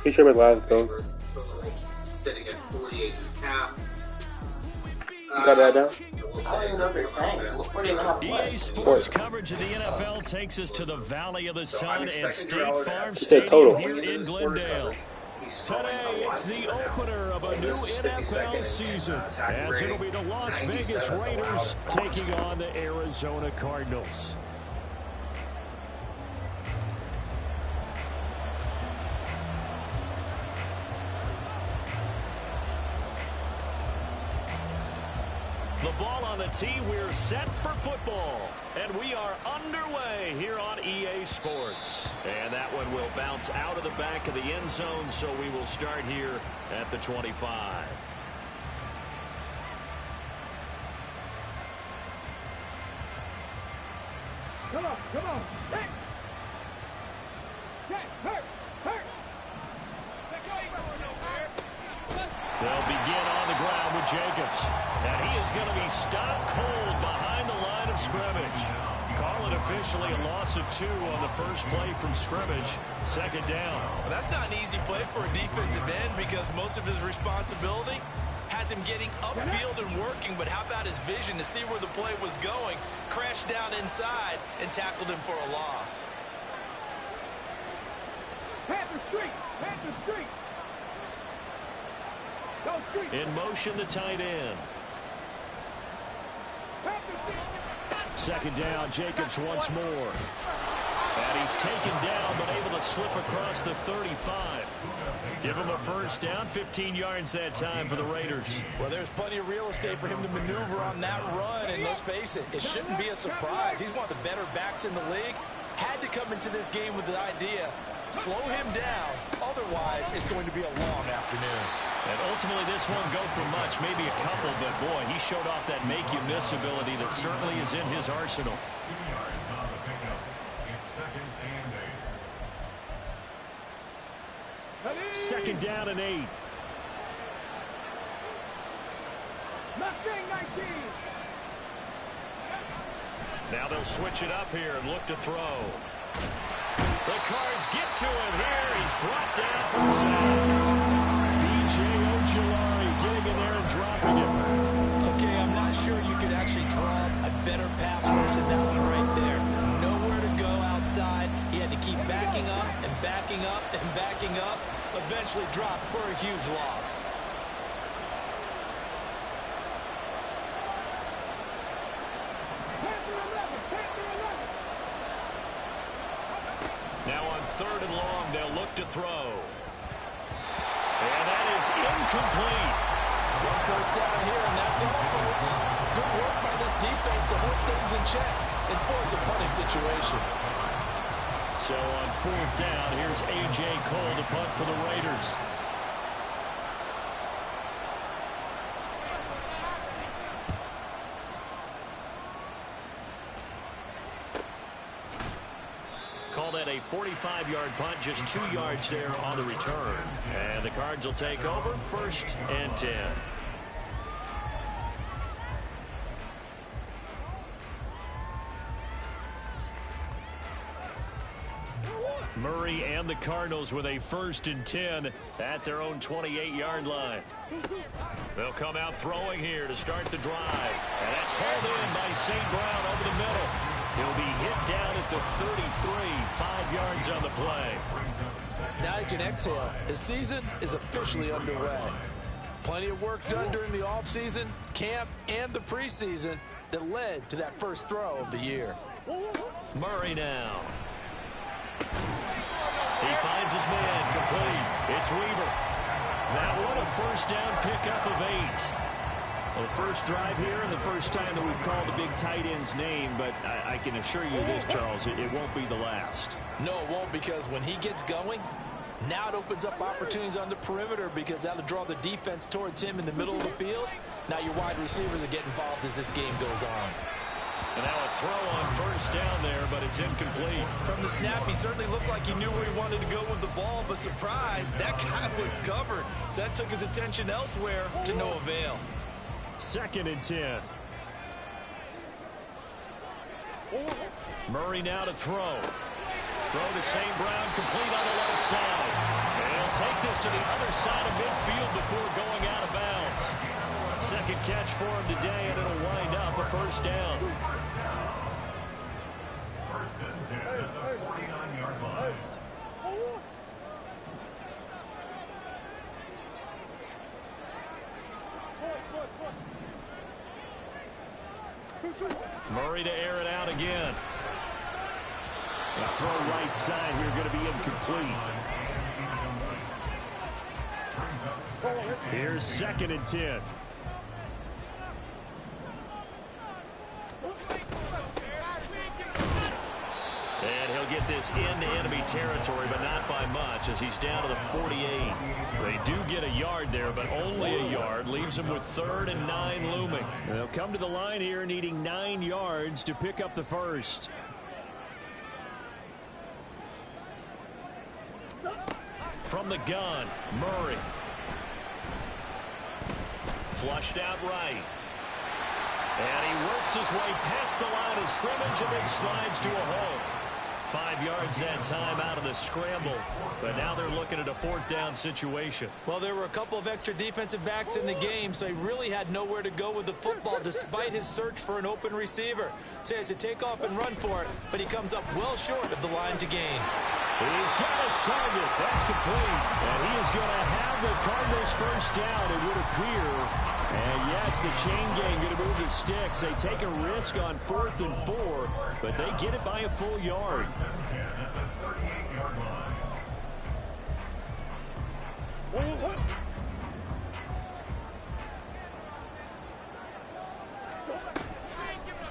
Pretty sure where last goes. Sitting at 48.5. You got that down? I don't even know if they're saying. 40.5 EA Sports coverage of the NFL takes us to the Valley of the Sun at State Farm said Stadium total. here in Glendale. Today, it's the opener of a new NFL season, as it'll be the Las Vegas Raiders taking on the Arizona Cardinals. The ball on the tee, we're set for football. And we are underway here on EA Sports. And that one will bounce out of the back of the end zone, so we will start here at the 25. Come on, come on. Hey. Hurt, hurt. They'll begin on the ground with Jacobs. And he is going to be stopped cold behind the line of scrimmage. Call it officially a loss of 2 on the first play from scrimmage. Second down. Well, that's not an easy play for a defensive end because most of his responsibility has him getting upfield and working, but how about his vision to see where the play was going, crashed down inside, and tackled him for a loss. Panther Street! Panther Street! Go Street! In motion, the tight end. Panther Street! Second down, Jacobs once more. And he's taken down, but able to slip across the 35. Give him a first down, 15 yards that time for the Raiders. Well, there's plenty of real estate for him to maneuver on that run, and let's face it, it shouldn't be a surprise. He's one of the better backs in the league. Had to come into this game with the idea, slow him down, otherwise it's going to be a long afternoon. And ultimately this won't go for much, maybe a couple, but boy, he showed off that make-you-miss ability that certainly is in his arsenal. Second down and 8. Mustang 19! Now they'll switch it up here and look to throw. The Cards get to him here. He's brought down for the sack. getting in there and dropping it. Okay, I'm not sure you could actually draw a better pass rush than that one right there. Nowhere to go outside. He had to keep backing up and backing up and backing up. Eventually dropped for a huge loss. Now on 3rd and long, they'll look to throw. And that is incomplete. One first down here, and that's all, folks. Good work by this defense to hold things in check and force a punting situation. So on 4th down, here's A.J. Cole to punt for the Raiders. Call that a 45-yard punt, just 2 yards there on the return. And the Cards will take over 1st and 10. Murray and the Cardinals with a 1st and 10 at their own 28-yard line. They'll come out throwing here to start the drive. And that's hauled in by St. Brown over the middle. He'll be hit down at the 33, 5 yards on the play. Now you can exhale. The season is officially underway. Plenty of work done during the offseason, camp, and the preseason that led to that first throw of the year. Murray now. He finds his man complete. It's Weaver. That one a first down pickup of 8. Well, the first drive here and the first time that we've called the big tight end's name, but I can assure you this, Charles, it won't be the last. No, it won't, because when he gets going, now it opens up opportunities on the perimeter because that'll draw the defense towards him in the middle of the field. Now your wide receivers will get involved as this game goes on. And now a throw on 1st down there, but it's incomplete. From the snap, he certainly looked like he knew where he wanted to go with the ball, but surprise, that guy was covered. So that took his attention elsewhere to no avail. 2nd and 10. Murray now to throw. Throw to St. Brown, complete on the left side. They'll take this to the other side of midfield before going out of bounds. Second catch for him today, and it'll wind up a first down. First and 10 at the 49-yard line. Murray to air it out again. A throw right side here going to be incomplete. Here's second and 10. And he'll get this into enemy territory, but not by much, as he's down to the 48. They do get a yard there, but only a yard. Leaves them with 3rd and 9 looming. They'll come to the line here needing 9 yards to pick up the first. From the gun, Murray. Flushed out right. And he works his way past the line of scrimmage and then slides to a hole. 5 yards that time out of the scramble. But now they're looking at a 4th down situation. Well, there were a couple of extra defensive backs in the game, so he really had nowhere to go with the football despite his search for an open receiver. So he has to take off and run for it, but he comes up well short of the line to gain. He's got his target. That's complete. And he is going to have the Cardinals first down, it would appear. And yes, the chain gang going to move the sticks. They take a risk on 4th and 4, but they get it by a full yard.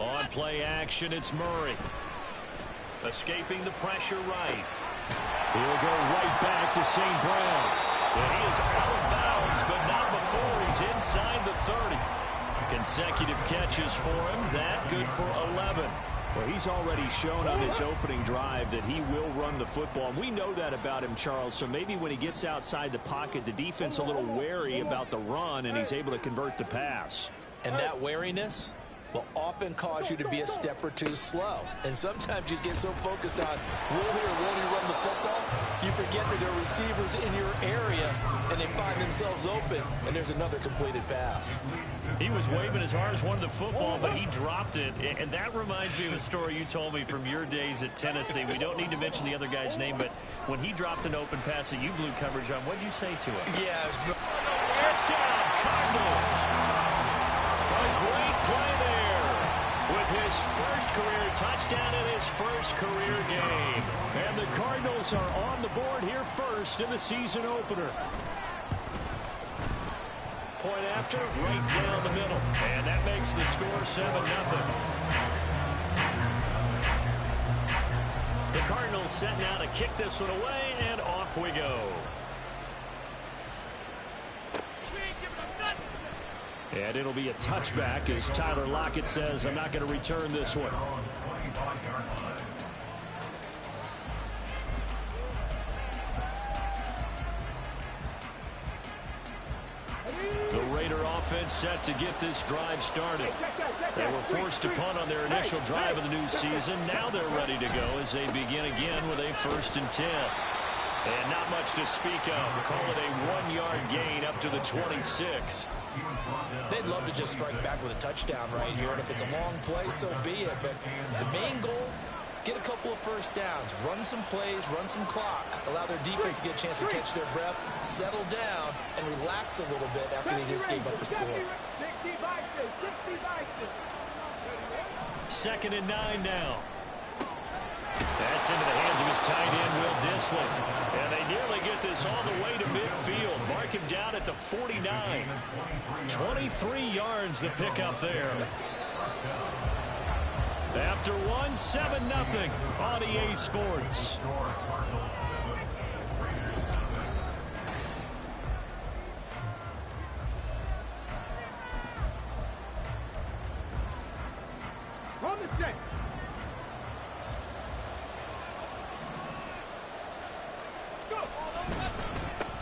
On play action, it's Murray. Escaping the pressure right. He'll go right back to St. Brown. And he is out of bounds, but not before he's inside the 30. Consecutive catches for him. That good for 11. Well, he's already shown on his opening drive that he will run the football. We know that about him, Charles, so maybe when he gets outside the pocket, the defense a little wary about the run, and he's able to convert the pass. And that wariness will often cause you to be a step or two slow. And sometimes you get so focused on will he or won't he run the football, you forget that there are receivers in your area, and they find themselves open, and there's another completed pass. He was waving his arms, wanted the football, but he dropped it. And that reminds me of a story you told me from your days at Tennessee. We don't need to mention the other guy's name, but when he dropped an open pass that you blew coverage on, what did you say to him? Yeah. Touchdown, Cardinals. A great play there with his first career touchdown in his first career game. And the Cardinals are on the board here first in the season opener. Point after, right down the middle. And that makes the score 7-0. The Cardinals set now to kick this one away, and off we go. And it'll be a touchback as Tyler Lockett says, I'm not going to return this one. The Raider offense set to get this drive started. They were forced to punt on their initial drive of the new season. Now they're ready to go as they begin again with a 1st and 10. And not much to speak of. Call it a 1-yard gain up to the 26. They'd love to just strike back with a touchdown right here, and if it's a long play, so be it. But the main goal, get a couple of first downs, run some plays, run some clock, allow their defense to get a chance to catch their breath, settle down, and relax a little bit after they just gave up a score. 2nd and 9 now. That's into the hands of his tight end, Will Dissly. And they nearly get this all the way to midfield. Mark him down at the 49. 23 yards the pickup there. After one, 7-0 on EA Sports. From the set.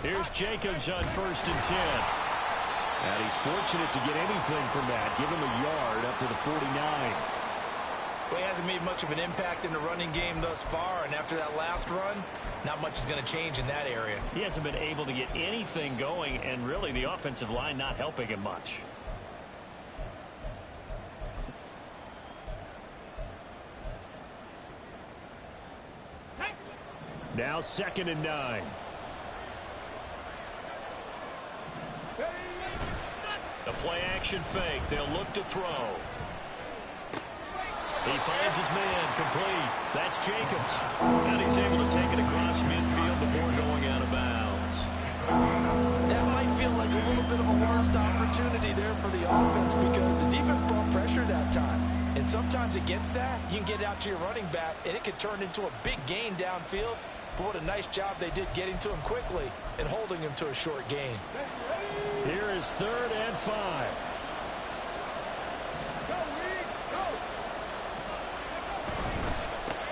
Here's Jacobs on 1st and 10. And he's fortunate to get anything from that. Give him a yard up to the 49. Well, he hasn't made much of an impact in the running game thus far, and after that last run, not much is going to change in that area. He hasn't been able to get anything going, and really the offensive line not helping him much. Now 2nd and 9. The play action fake. They'll look to throw. He finds his man complete. That's Jacobs. And he's able to take it across midfield before going out of bounds. That might feel like a little bit of a lost opportunity there for the offense because the defense brought pressure that time. And sometimes against that, you can get out to your running back, and it can turn into a big gain downfield. But what a nice job they did getting to him quickly and holding him to a short gain. Here is 3rd and 5.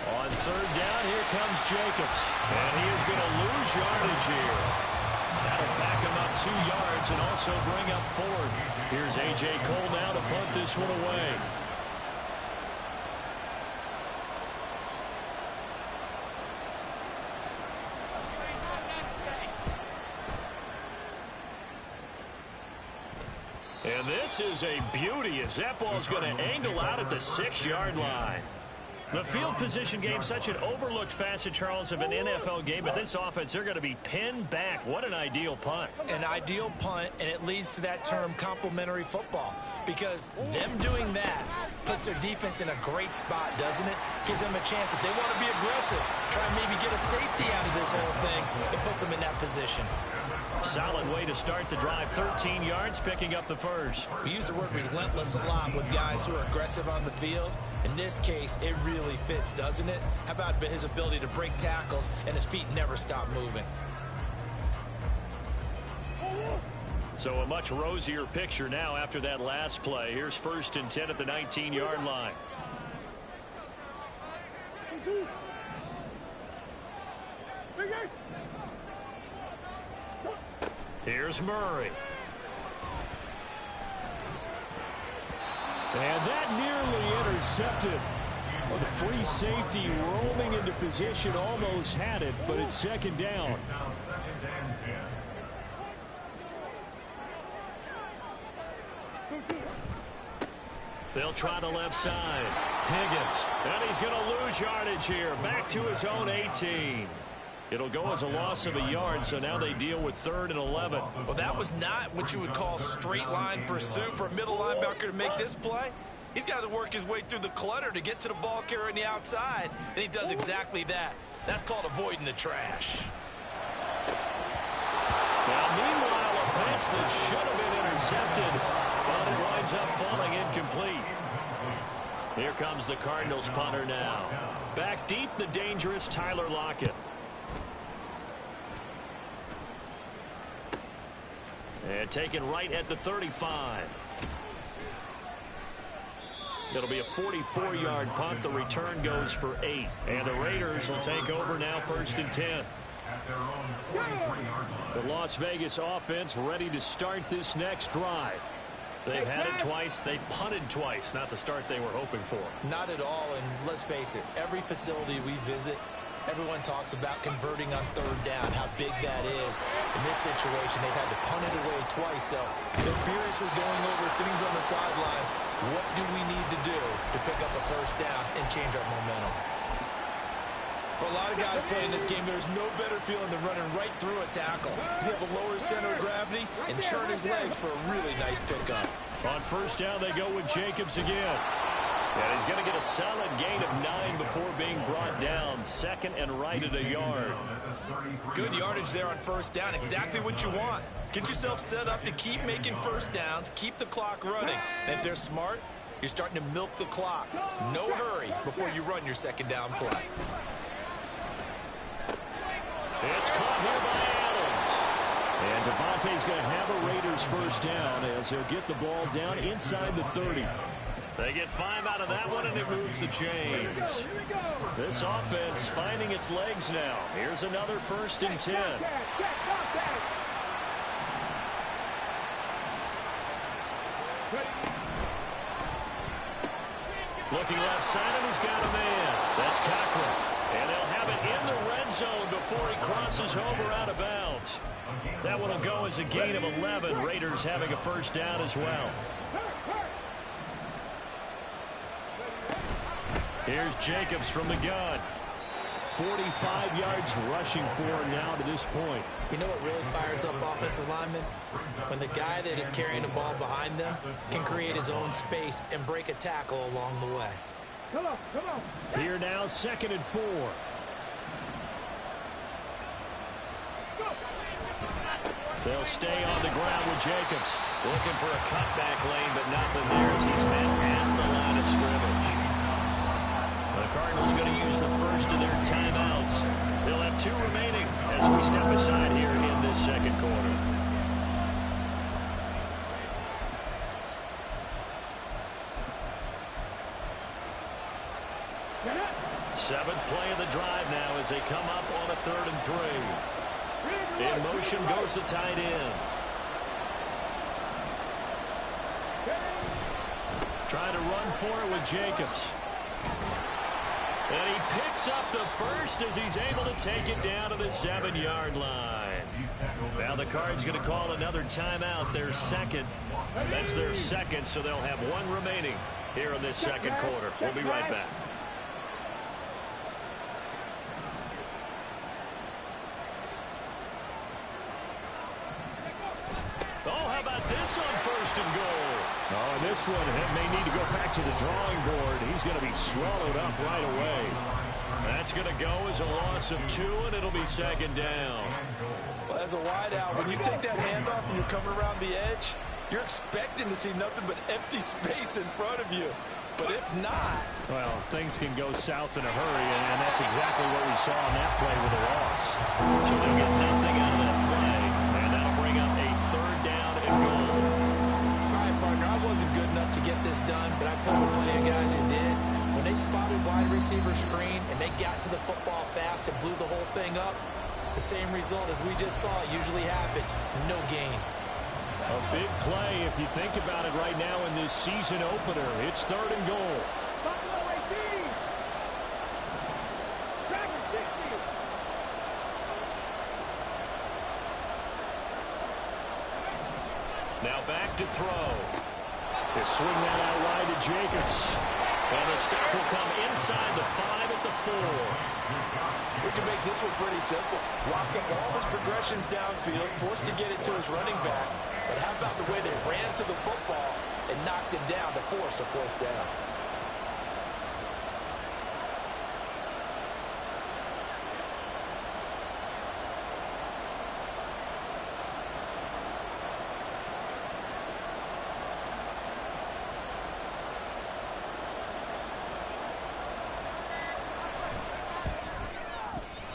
On 3rd down, here comes Jacobs. And he is going to lose yardage here. That'll back him up 2 yards and also bring up 4th. Here's A.J. Cole now to punt this one away. And this is a beauty as that ball's going to angle out at the 6-yard line. The field position game, such an overlooked facet, Charles, of an NFL game, but this offense, they're going to be pinned back. What an ideal punt. An ideal punt, and it leads to that term complementary football, because them doing that puts their defense in a great spot, doesn't it? Gives them a chance. If they want to be aggressive, try and maybe get a safety out of this whole thing, it puts them in that position. Solid way to start the drive. 13 yards, picking up the first. We use the word relentless a lot with guys who are aggressive on the field. In this case, it really fits, doesn't it? How about his ability to break tackles and his feet never stop moving? So a much rosier picture now after that last play. Here's 1st and 10 at the 19-yard line. Here's Murray. And that nearly intercepted. Well, the free safety roaming into position almost had it, but it's 2nd down. It's now 2nd and 10. They'll try the left side. Higgins. And he's going to lose yardage here. Back to his own 18. It'll go as a loss of a yard, so now they deal with 3rd and 11. Well, that was not what you would call straight line pursuit for a middle linebacker to make this play. He's got to work his way through the clutter to get to the ball carrier on the outside, and he does exactly that. That's called avoiding the trash. Now, meanwhile, a pass that should have been intercepted, but it winds up falling incomplete. Here comes the Cardinals punter now. Back deep, the dangerous Tyler Lockett. And taken right at the 35. It'll be a 44-yard punt. The return goes for 8. And the Raiders will take over now 1st and 10. At their own 43-yard line. The Las Vegas offense ready to start this next drive. They've had it twice. They've punted twice. Not the start they were hoping for. Not at all, and let's face it, every facility we visit, everyone talks about converting on 3rd down, how big that is. In this situation, they've had to punt it away twice, so they're furiously going over things on the sidelines. What do we need to do to pick up a 1st down and change our momentum? For a lot of guys playing this game, there's no better feeling than running right through a tackle. You have a lower center of gravity and churn his legs for a really nice pickup. On 1st down, they go with Jacobs again. And he's going to get a solid gain of 9 before being brought down. 2nd and right at a yard. Good yardage there on 1st down. Exactly what you want. Get yourself set up to keep making 1st downs, keep the clock running. And if they're smart, you're starting to milk the clock. No hurry before you run your 2nd down play. It's caught here by Adams. And Devontae's going to have a Raiders 1st down as he'll get the ball down inside the 30. They get 5 out of that one, and it moves the chains. This offense finding its legs now. Here's another 1st and 10. Looking left side, and he's got a man. That's Cochran. And they'll have it in the red zone before he crosses over out of bounds. That one will go as a gain of 11. Raiders having a first down as well. Here's Jacobs from the gun. 45 yards rushing for now to this point. You know what really fires up offensive linemen? When the guy that is carrying the ball behind them can create his own space and break a tackle along the way. Come on. Here now, 2nd and 4. They'll stay on the ground with Jacobs. Looking for a cutback lane, but nothing there as he's met at the line of scrimmage. The Cardinals going to use the first of their timeouts. They'll have 2 remaining as we step aside here in this second quarter. Seventh play of the drive now as they come up on a 3rd and 3. In motion goes the tight end. Trying to run for it with Jacobs. And he picks up the first as he's able to take it down to the 7-yard line. Now the Cards going to call another timeout, their second. That's their second, so they'll have 1 remaining here in this second quarter. We'll be right back. Oh, how about this on 1st and goal? Oh, and this one may need to go back to the drawing board. He's going to be swallowed up right away. That's going to go as a loss of 2, and it'll be 2nd down. Well, as a wideout, when you take that handoff and you're coming around the edge, you're expecting to see nothing but empty space in front of you. But if not... Well, things can go south in a hurry, and that's exactly what we saw on that play with a loss. So they'll get nothing out of that play, and that'll bring up a 3rd down and goal. All right, partner, I wasn't good enough to get this done, but I played with plenty of guys who did. When they spotted wide receiver screen and they got to the football fast and blew the whole thing up, the same result as we just saw usually happened. No gain. A big play if you think about it right now in this season opener. It's 3rd and goal. Now back to throw. They swing that out wide to Jacobs. And the stop will come inside the 5 at the 4. We can make this one pretty simple. Lock up all his progressions downfield, forced to get it to his running back. But how about the way they ran to the football and knocked him down to force a 4th down?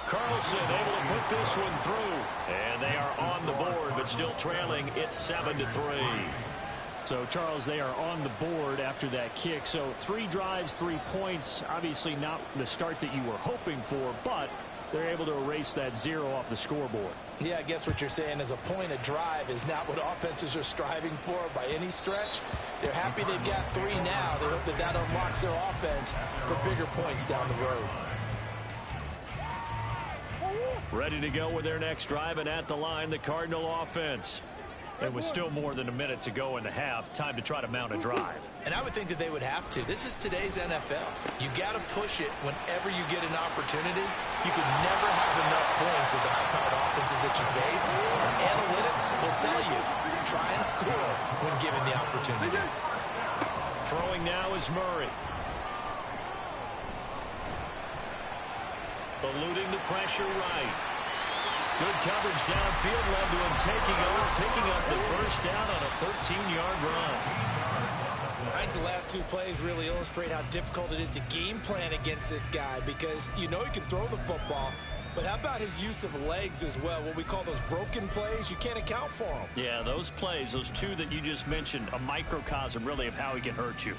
Carlson able to put this one through. And they are on the board, but still trailing. It's 7-3. So, Charles, they are on the board after that kick. So, 3 drives, 3 points. Obviously not the start that you were hoping for, but they're able to erase that 0 off the scoreboard. Yeah, I guess what you're saying is a point of drive is not what offenses are striving for by any stretch. They're happy they've got 3 now. They hope that that unlocks their offense for bigger points down the road. Ready to go with their next drive, and at the line, the Cardinal offense. And with still more than a minute to go in the half, time to try to mount a drive. And I would think that they would have to. This is today's NFL. You got to push it whenever you get an opportunity. You can never have enough points with the high-powered offenses that you face. And analytics will tell you, try and score when given the opportunity. Throwing now is Murray. Eluding the pressure right. Good coverage downfield led to him taking over, picking up the first down on a 13-yard run. I think the last 2 plays really illustrate how difficult it is to game plan against this guy because you know he can throw the football, but how about his use of legs as well? What we call those broken plays, you can't account for them. Yeah, those plays, those 2 that you just mentioned, a microcosm really of how he can hurt you.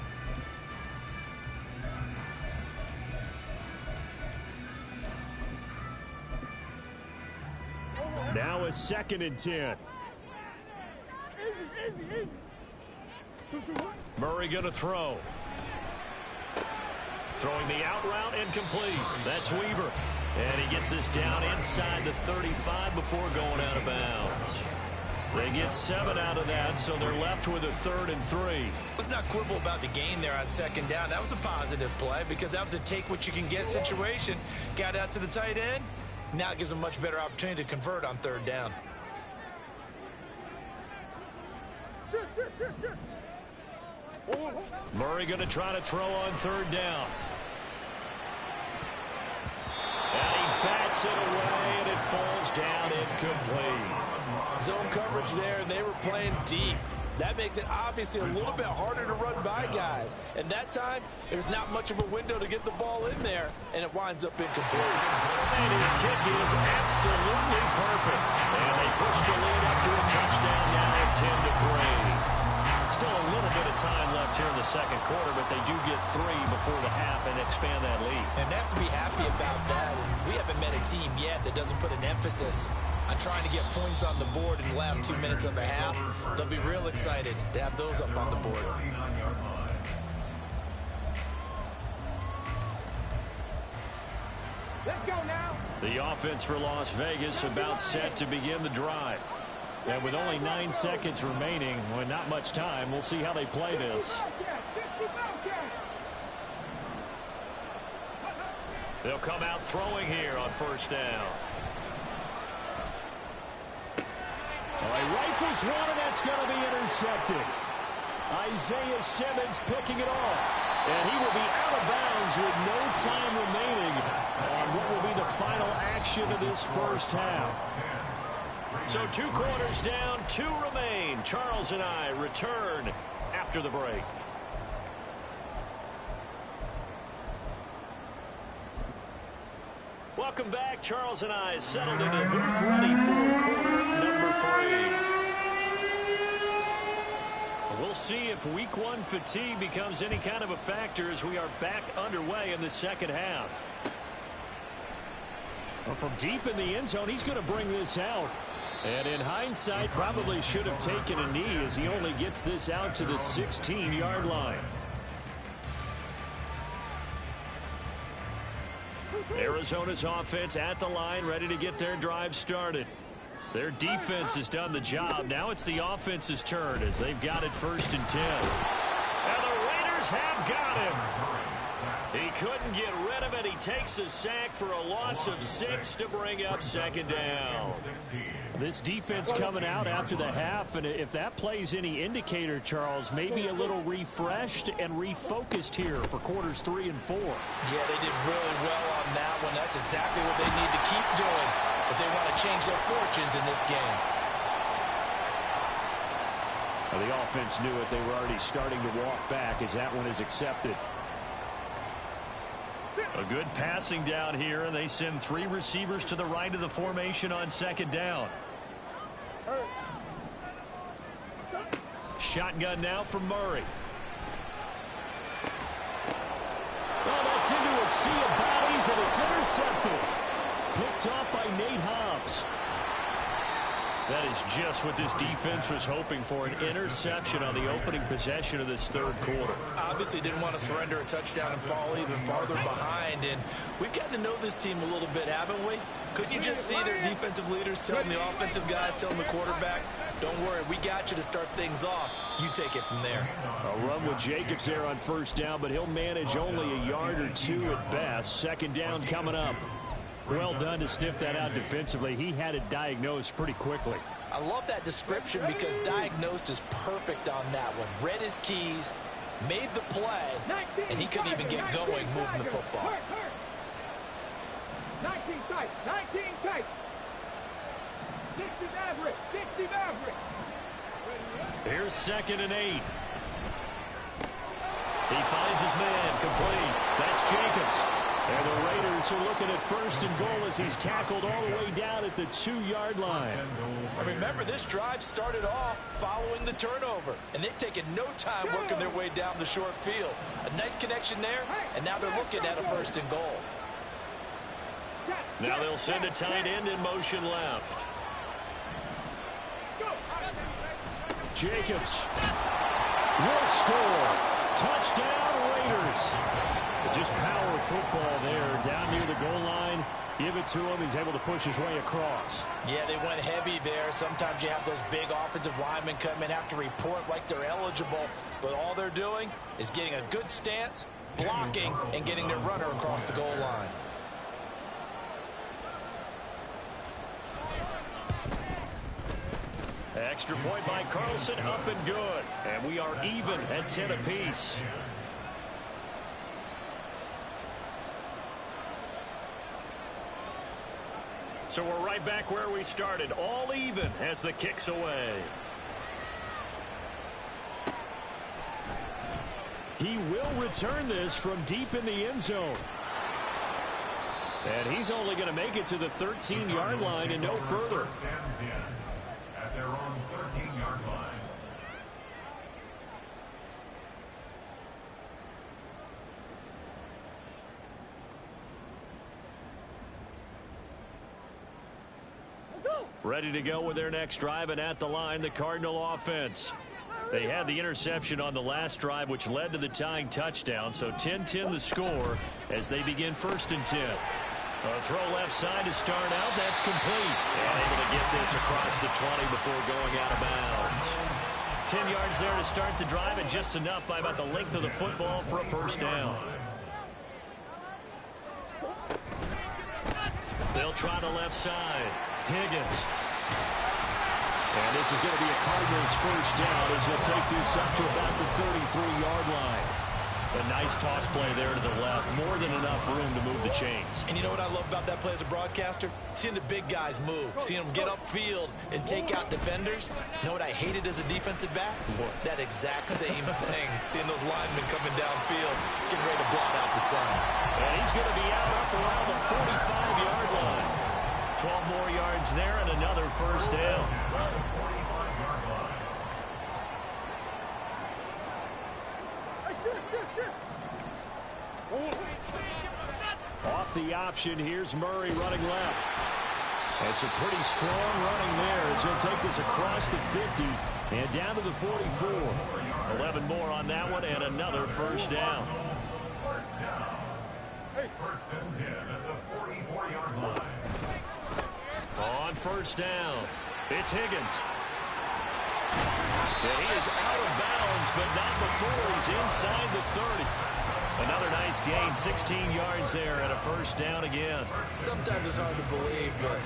Now a 2nd and 10. Murray going to throw. Throwing the out route incomplete. That's Weaver. And he gets us down inside the 35 before going out of bounds. They get 7 out of that, so they're left with a 3rd and 3. Let's not quibble about the gain there on 2nd down. That was a positive play because that was a take-what-you-can-get situation. Got out to the tight end. Now it gives them a much better opportunity to convert on 3rd down. Murray going to try to throw on 3rd down. And he bats it away, and it falls down incomplete. Zone coverage there, and they were playing deep. That makes it obviously a little bit harder to run by guys. And that time, there's not much of a window to get the ball in there, and it winds up incomplete. And his kick is absolutely perfect. And they push the lead up to a touchdown now at 10-3. Still a little bit of time left here in the 2nd quarter, but they do get 3 before the half and expand that lead. And they have to be happy about that. And we haven't met a team yet that doesn't put an emphasis on trying to get points on the board in the last 2 minutes of the half. They'll be real excited to have those up on the board. Let's go now. The offense for Las Vegas about set to begin the drive. And with only 9 seconds remaining, well, not much time, we'll see how they play this. They'll come out throwing here on 1st down. All right, rifles one, and that's going to be intercepted. Isaiah Simmons picking it off. And he will be out of bounds with no time remaining on what will be the final action of this 1st half. So 2 quarters down, 2 remain. Charles and I return after the break. Welcome back. Charles and I settled into the booth ready for quarter number 3. We'll see if week 1 fatigue becomes any kind of a factor as we are back underway in the 2nd half. Well, from deep in the end zone, he's going to bring this out. And in hindsight, probably should have taken a knee as he only gets this out to the 16-yard line. Arizona's offense at the line, ready to get their drive started. Their defense has done the job. Now it's the offense's turn as they've got it 1st and 10. And the Raiders have got him. He couldn't get rid of it. He takes a sack for a loss of 6 to bring up 2nd down. This defense coming out after the half, and if that plays any indicator, Charles, maybe a little refreshed and refocused here for quarters 3 and 4. Yeah, they did really well on that one. That's exactly what they need to keep doing if they want to change their fortunes in this game. Well, the offense knew it. They were already starting to walk back as that one is accepted. A good passing down here, and they send 3 receivers to the right of the formation on 2nd down. Shotgun now from Murray. Oh, that's into a sea of bodies, and it's intercepted. Picked off by Nate Hobbs. That is just what this defense was hoping for, an interception on the opening possession of this 3rd quarter. Obviously didn't want to surrender a touchdown and fall even farther behind. And we've gotten to know this team a little bit, haven't we? Couldn't you just see their defensive leaders telling the offensive guys, telling the quarterback, don't worry, we got you to start things off. You take it from there. A run with Jacobs there on 1st down, but he'll manage only a yard or 2 at best. 2nd down coming up. Well done to sniff that out defensively. He had it diagnosed pretty quickly. I love that description because diagnosed is perfect on that one. Read his keys, made the play, and he couldn't even get going moving the football. 19 tight, 19 tight. 60 average, 60 average. Here's 2nd and 8. He finds his man complete. That's Jacobs. And the Raiders are looking at 1st and goal as he's tackled all the way down at the 2-yard line. And remember, this drive started off following the turnover, and they've taken no time working their way down the short field. A nice connection there, and now they're looking at a 1st and goal. Now they'll send a tight end in motion left. Jacobs will score. Touchdown, Raiders. Just power football there down near the goal line. Give it to him. He's able to push his way across. Yeah, they went heavy there. Sometimes you have those big offensive linemen come in, have to report like they're eligible. But all they're doing is getting a good stance, blocking, and getting their runner across the goal line. Extra point by Carlson, up and good. And we are even at 10 apiece. So we're right back where we started, all even as the kick's away. He will return this from deep in the end zone. And he's only going to make it to the 13-yard line and no further. At their own 13-yard line. Ready to go with their next drive, and at the line, the Cardinal offense. They had the interception on the last drive, which led to the tying touchdown. So 10-10 the score as they begin 1st and 10. A throw left side to start out. That's complete. And able to get this across the 20 before going out of bounds. 10 yards there to start the drive, and just enough by about the length of the football for a first down. They'll try the left side. Higgins. And this is going to be a Cardinals first down as he'll take this up to about the 33-yard line. A nice toss play there to the left. More than enough room to move the chains. And you know what I love about that play as a broadcaster? Seeing the big guys move. Seeing them get upfield and take out defenders. You know what I hated as a defensive back? What? That exact same thing. Seeing those linemen coming downfield, getting ready to blot out the sun. And he's going to be out up around the 45-yard line. 12 more yards there and another first down. Off the option, here's Murray running left. That's a pretty strong running there as he'll take this across the 50 and down to the 44. 11 more on that one and another first down. First and 10 at the 44-yard line. On first down, it's Higgins. And he is out of bounds, but not before he's inside the 30. Another nice gain, 16 yards there, and a first down again. Sometimes it's hard to believe, but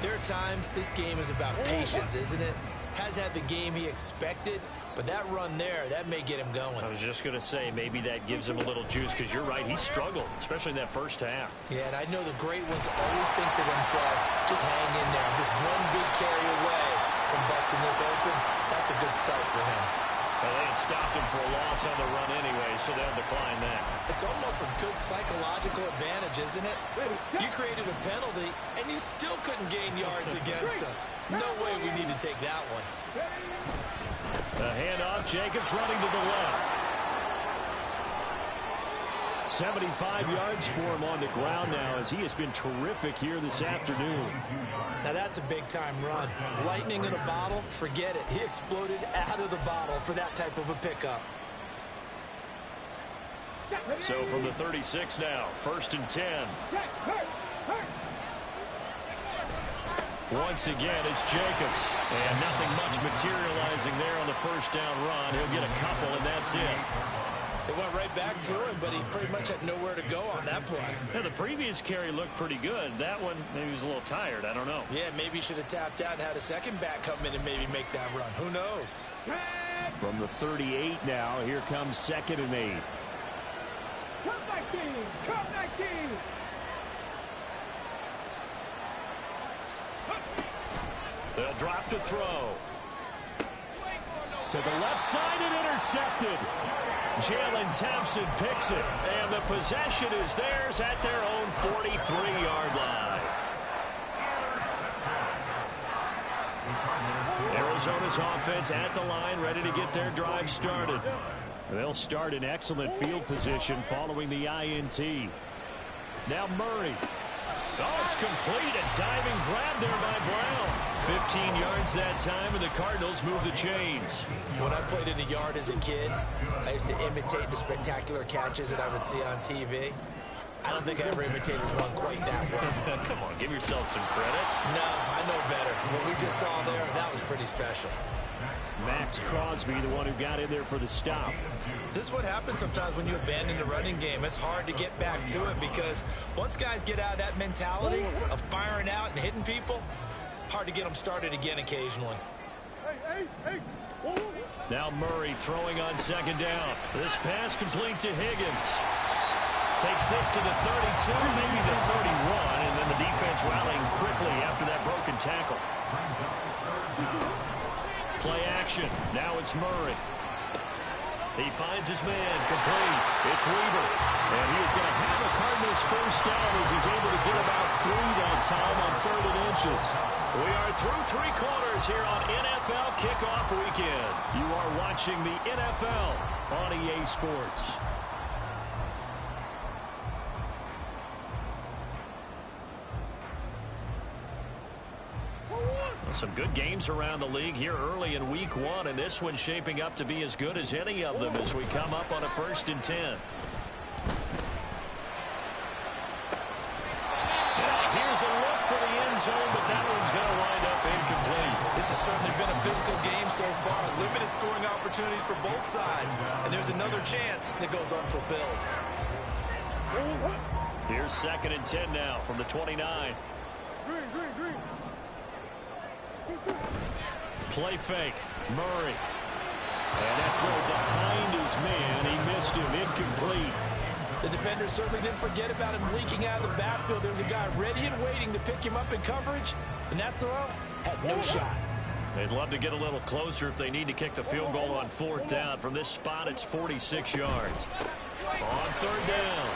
there are times this game is about patience, isn't it? Has had the game he expected, but that run there, that may get him going. I was just going to say, maybe that gives him a little juice, because you're right, he struggled, especially in that first half. Yeah, and I know the great ones always think to themselves, just hang in there. Just one big carry away from busting this open. That's a good start for him. Well, they had stopped him for a loss on the run anyway, so they'll decline that. It's almost a good psychological advantage, isn't it? You created a penalty, and you still couldn't gain yards against us. No way we need to take that one. The handoff, Jacobs running to the left. 75 yards for him on the ground now as he has been terrific here this afternoon. Now that's a big-time run. Lightning in a bottle, forget it. He exploded out of the bottle for that type of a pickup. So from the 36 now, 1st and 10. Once again, it's Jacobs. And nothing much materializing there on the first down run. He'll get a couple, and that's it. It went right back to him, but he pretty much had nowhere to go on that play. Yeah, the previous carry looked pretty good. That one, maybe he was a little tired. I don't know. Yeah, maybe he should have tapped out and had a second back come in and maybe make that run. Who knows? From the 38 now, here comes 2nd and 8. Come back, team! Come back, team! They'll drop to throw. To the left side and intercepted. Jalen Thompson picks it, and the possession is theirs at their own 43-yard line. Arizona's offense at the line, ready to get their drive started. They'll start in excellent field position following the INT. Now Murray. Oh, It's complete. A diving grab there by Brown. 15 yards that time, and the Cardinals move the chains. When I played in the yard as a kid, I used to imitate the spectacular catches that I would see on TV. I don't think I ever imitated one quite that well. Come on, give yourself some credit. No, I know better. What we just saw there, that was pretty special. Max Crosby, the one who got in there for the stop. This is what happens sometimes when you abandon the running game. It's hard to get back to it because once guys get out of that mentality of firing out and hitting people, hard to get them started again occasionally. Now Murray throwing on second down. This pass complete to Higgins. Takes this to the 32, maybe the 31, and then the defense rallying quickly after that broken tackle. Play action. Now it's Murray. He finds his man. Complete. It's Weaver. And he is going to have a Cardinals first down as he's able to get about 3 that time on 3rd and inches. We are through 3 quarters here on NFL Kickoff Weekend. You are watching the NFL on EA Sports. Some good games around the league here early in week 1, and this one's shaping up to be as good as any of them as we come up on a 1st and 10. Here's a look for the end zone, but that one's going to wind up incomplete. This has certainly been a physical game so far. Limited scoring opportunities for both sides, and there's another chance that goes unfulfilled. Here's 2nd and 10 now from the 29. Play fake. Murray. And that throw behind his man. He missed him. Incomplete. The defender certainly didn't forget about him leaking out of the backfield. There was a guy ready and waiting to pick him up in coverage, and that throw had no shot. They'd love to get a little closer if they need to kick the field goal on 4th down. From this spot, it's 46 yards. On 3rd down,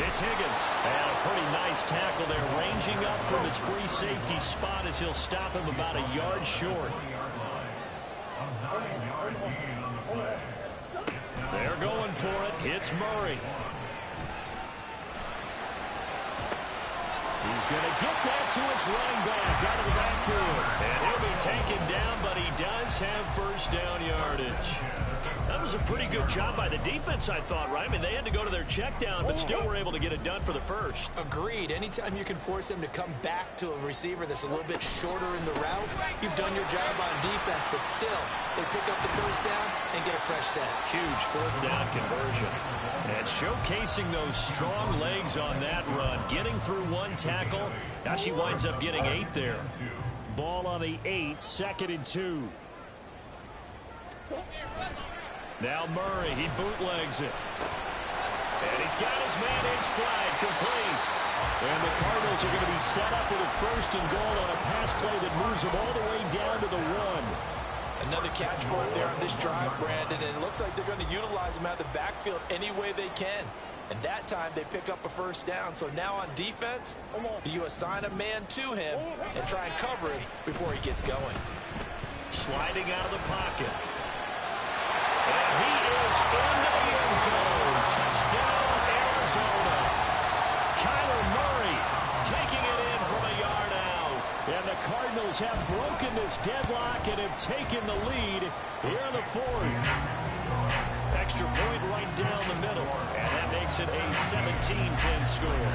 it's Higgins. And a pretty nice tackle there, ranging up from his free safety spot as he'll stop him about a yard short. They're going for it. It's Murray. He's going to get that to his running back out of the backfield. And he'll be taken down, but he does have first down yardage. That was a pretty good job by the defense, I thought, right? I mean, they had to go to their check down, but still were able to get it done for the first. Agreed. Anytime you can force him to come back to a receiver that's a little bit shorter in the route, you've done your job on defense, but still, they pick up the first down and get a fresh set. Huge 4th down conversion. And showcasing those strong legs on that run, getting through 1 tackle. Now she winds up getting 8 there. Ball on the 8, 2nd and 2. Now Murray, he bootlegs it. And he's got his man in stride, complete. And the Cardinals are going to be set up with a 1st and goal on a pass play that moves them all the way down to the 1. Another catch for it there on this drive, Brandon, and it looks like they're going to utilize him out of the backfield any way they can. And that time they pick up a first down. So now on defense, do you assign a man to him and try and cover him before he gets going? Sliding out of the pocket. And he is into the end zone. Touchdown, Arizona. Kyler Murray taking it in from a yard out. And the Cardinals have broken this deadlock and have taken the lead here in the 4th. Extra point right down the middle. And that makes it a 17-10 score.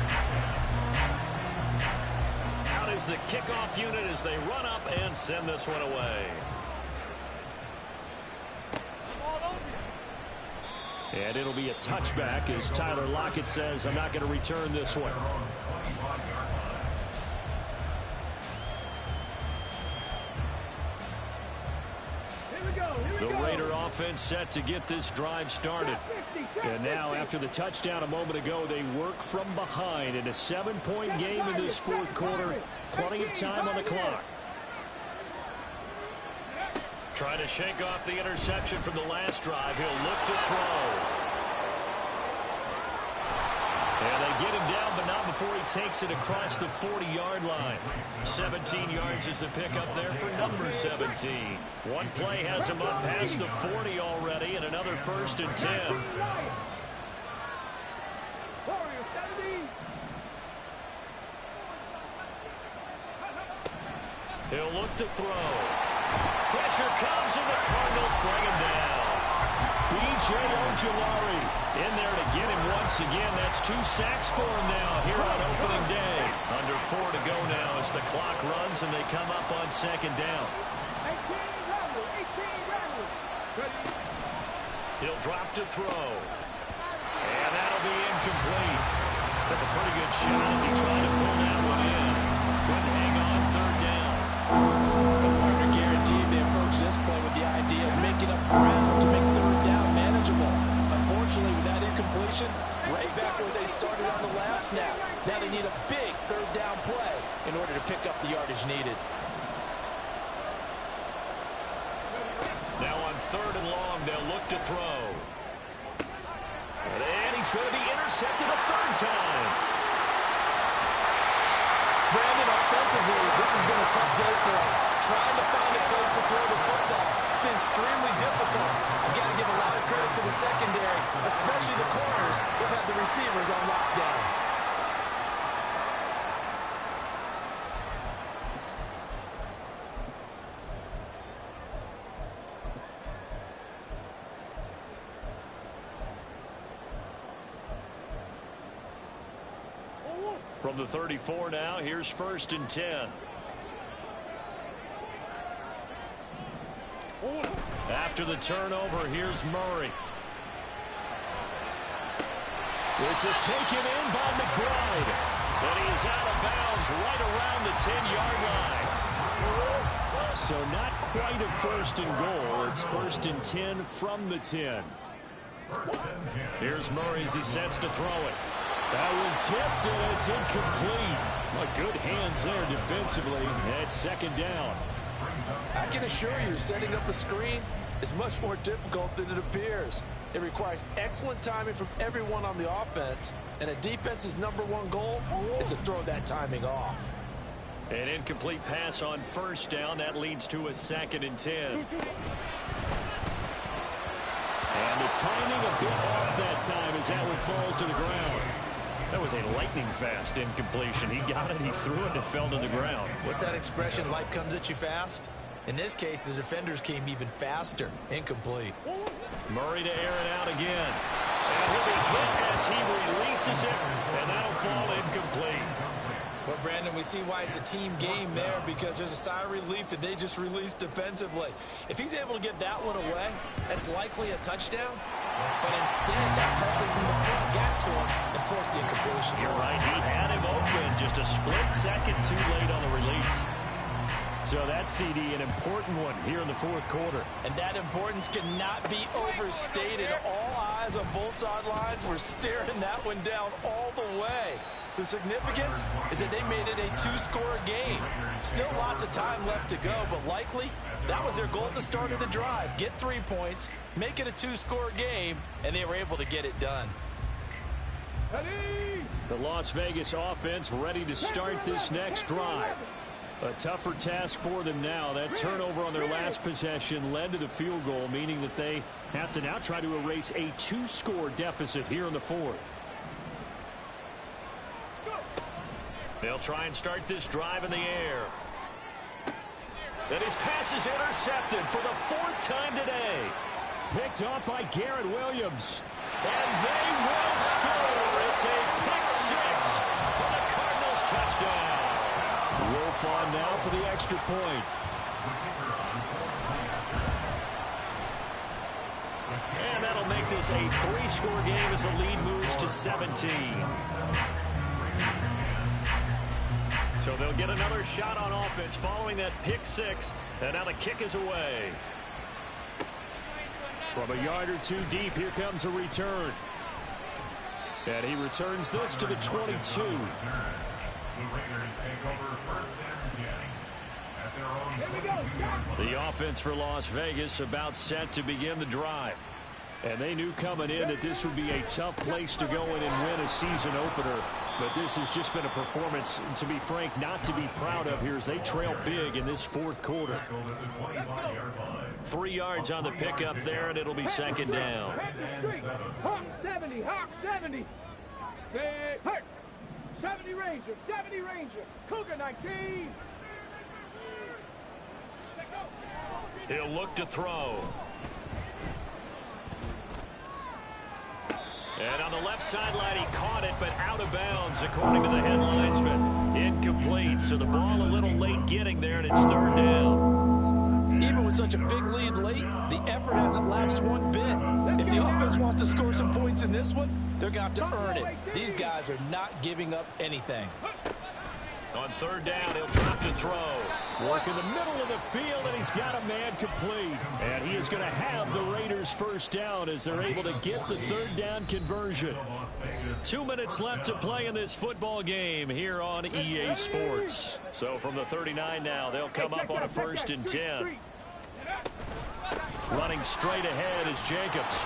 Out is the kickoff unit as they run up and send this one away. And it'll be a touchback as Tyler Lockett says, I'm not going to return this one. The Raider offense set to get this drive started. And now after the touchdown a moment ago, they work from behind in a 7-point game in this 4th quarter. Plenty of time on the clock. Trying to shake off the interception from the last drive. He'll look to throw. And they get him down, but not before he takes it across the 40-yard line. 17 yards is the pickup there for number 17. One play has him up past the 40 already, and another 1st and 10. He'll look to throw. Pressure comes, and the Cardinals bring him down. B.J. Ojulari in there to get him once again. That's 2 sacks for him now here on opening day. Under 4 to go now as the clock runs and they come up on second down. 18 rattle. He'll drop to throw. And that'll be incomplete. Took a pretty good shot as he tried to pull that one in. Couldn't hang on third down. The partner guaranteed they approach this play with the idea of making up ground to make third down manageable. Unfortunately, with that incompletion, right back where they started on the last snap. Now they need a big third down play in order to pick up the yardage needed. Now on third and long, they'll look to throw. And he's going to be intercepted a third time. Brandon, offensively, this has been a tough day for him. Trying to find a place to throw the football. It's been extremely difficult. I've got to give a lot of credit to the secondary, especially the corners who have had the receivers on lockdown. From the 34 now, here's 1st and 10. After the turnover, here's Murray. This is taken in by McBride. And he's out of bounds right around the 10-yard line. So not quite a 1st and goal. It's 1st and 10 from the 10. Here's Murray as he sets to throw it. That one tipped, and it's incomplete. Well, good hands there defensively. That's second down. I can assure you, setting up a screen is much more difficult than it appears. It requires excellent timing from everyone on the offense, and a defense's #1 goal is to throw that timing off. An incomplete pass on 1st down. That leads to a 2nd and 10. And the timing a bit off that time as that one falls to the ground. That was a lightning-fast incompletion. He got it, he threw it, and it fell to the ground. What's that expression, life comes at you fast? In this case, the defenders came even faster. Incomplete. Murray to air it out again. And he'll be hit as he releases it, and that'll fall incomplete. Well, Brandon, we see why it's a team game there, because there's a sigh of relief that they just released defensively. If he's able to get that one away, that's likely a touchdown. But instead, that pressure from the front got to him and forced the incompletion. You're right. He had him open. Just a split second too late on the release. So that CD, an important one here in the 4th quarter. And that importance cannot be overstated. All eyes on both sidelines were staring that one down all the way. The significance is that they made it a 2-score game. Still lots of time left to go, but likely that was their goal at the start of the drive. Get 3 points, make it a 2-score game, and they were able to get it done. The Las Vegas offense ready to start this next drive. A tougher task for them now. That turnover on their last possession led to the field goal, meaning that they have to now try to erase a 2-score deficit here in the 4th. They'll try and start this drive in the air. And his pass is intercepted for the 4th time today. Picked up by Garrett Williams. And they will score. It's a pick 6 for the Cardinals touchdown. Wolf on now for the extra point. And that'll make this a 3-score game as the lead moves to 17. So they'll get another shot on offense following that pick 6. And now the kick is away. From a yard or 2 deep, here comes a return. And he returns this to the 22. The offense for Las Vegas about set to begin the drive. And they knew coming in that this would be a tough place to go in and win a season opener. But this has just been a performance, to be frank, not to be proud of here as they trail big in this 4th quarter. 3 yards on the pickup there, and it'll be second down. Hawk 70, Hawk 70. Say, hurt. 70 Ranger, Cougar 19. He'll look to throw. And on the left sideline, he caught it, but out of bounds, according to the head linesman. Incomplete, so the ball a little late getting there, and it's third down. Even with such a big lead late, the effort hasn't lapsed one bit. If the offense wants to score some points in this one, they're going to have to earn it. These guys are not giving up anything. On third down, he'll drop to throw. Work in the middle of the field, and he's got a man complete. And he is going to have the Raiders first down as they're able to get the third down conversion. 2 minutes left to play in this football game here on EA Sports. So from the 39 now, they'll come up on a 1st and 10. Running straight ahead is Jacobs.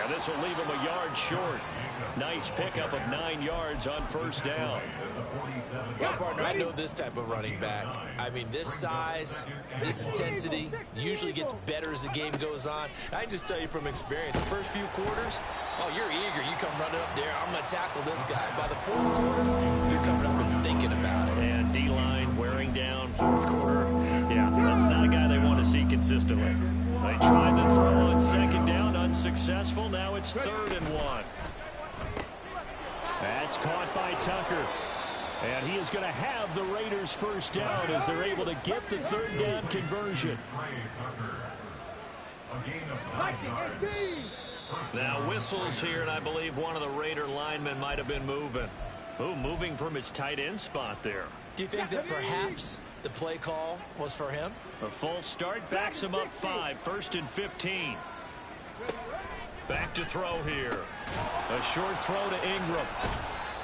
And this will leave him a yard short. Nice pickup of 9 yards on first down. Well, partner, I know this type of running back. I mean, this size, this intensity usually gets better as the game goes on. I can just tell you from experience, the first few quarters, oh, you're eager. You come running up there, I'm going to tackle this guy. By the 4th quarter, you're coming up and thinking about it. And D-line wearing down 4th quarter. Yeah, that's not a guy they want to see consistently. They tried the throw on 2nd down, unsuccessful. Now it's 3rd and 1. That's caught by Tucker. And he is going to have the Raiders first down as they're able to get the third down conversion. Now whistles here, and I believe one of the Raider linemen might have been moving. Ooh, moving from his tight end spot there. Do you think that perhaps the play call was for him? A full start backs him up 5, 1st and 15. Back to throw here. A short throw to Ingram.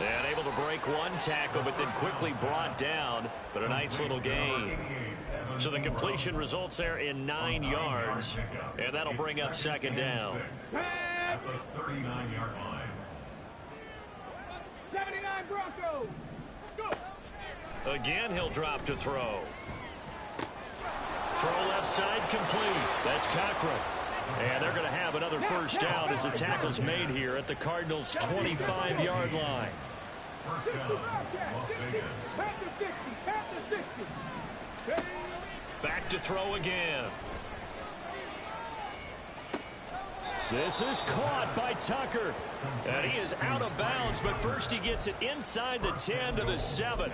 And able to break one tackle, but then quickly brought down. But a nice little gain. So the completion results there in 9 yards. And that'll bring up 2nd down. At the 39-yard line. 79 Broncos. Go. Again, he'll drop to throw. Throw left side complete. That's Cochran. And they're going to have another first down as the tackle's made here at the Cardinals' 25-yard line. Back to throw again. This is caught by Tucker. And he is out of bounds, but first he gets it inside the 10 to the 7.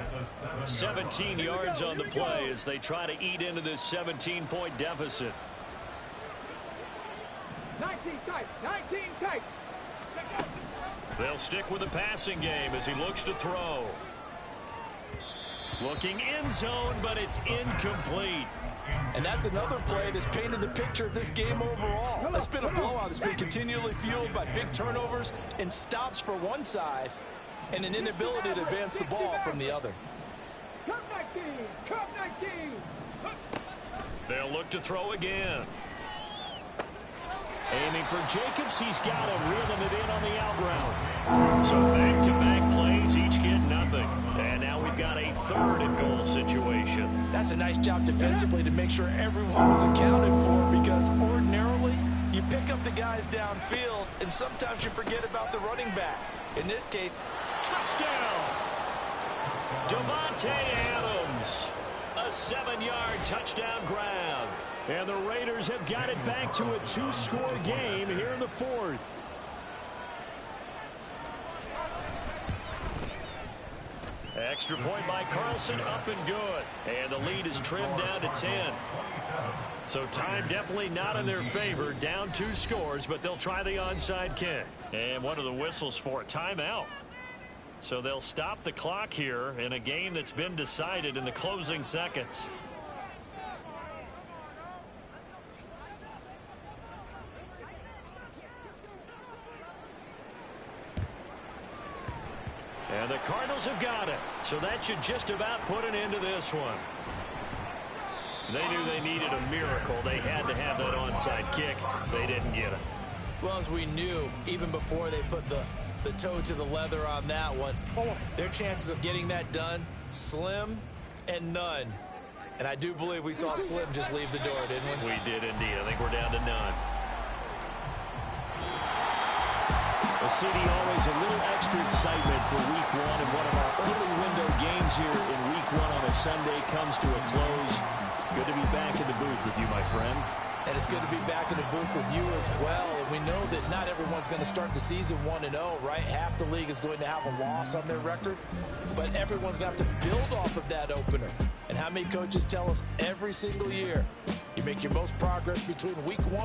17 yards on the play as they try to eat into this 17-point deficit. 19 tight. 19 tight. They'll stick with the passing game as he looks to throw. Looking end zone, but it's incomplete. And that's another play that's painted the picture of this game overall. It's been a blowout. It's been continually fueled by big turnovers and stops for one side and an inability to advance the ball from the other. Cup 19. Cup 19. They'll look to throw again. Aiming for Jacobs. He's got him, reeling it in on the out route. So back-to-back plays, each get nothing. And now we've got a 3rd and goal situation. That's a nice job defensively to make sure everyone was accounted for, because ordinarily you pick up the guys downfield and sometimes you forget about the running back. In this case, Touchdown! Davante Adams. A 7-yard touchdown grab. And the Raiders have got it back to a 2-score game here in the 4th. Extra point by Carlson, up and good. And the lead is trimmed down to 10. So time definitely not in their favor. Down 2 scores, but they'll try the onside kick. And one of the whistles for a timeout. So they'll stop the clock here in a game that's been decided in the closing seconds. And the Cardinals have got it. So that should just about put an end to this one. They knew they needed a miracle. They had to have that onside kick. They didn't get it. well, as we knew, even before they put the toe to the leather on that one, their chances of getting that done, slim and none. And I do believe we saw Slim just leave the door, didn't we? We did indeed. I think we're down to none. Well, CD, always a little extra excitement for Week 1, and one of our early window games here in Week 1 on a Sunday comes to a close. Good to be back in the booth with you, my friend. And it's good to be back in the booth with you as well. And we know that not everyone's going to start the season 1-0, right? Half the league is going to have a loss on their record. But everyone's going to have to build off of that opener. And how many coaches tell us every single year, you make your most progress between week 1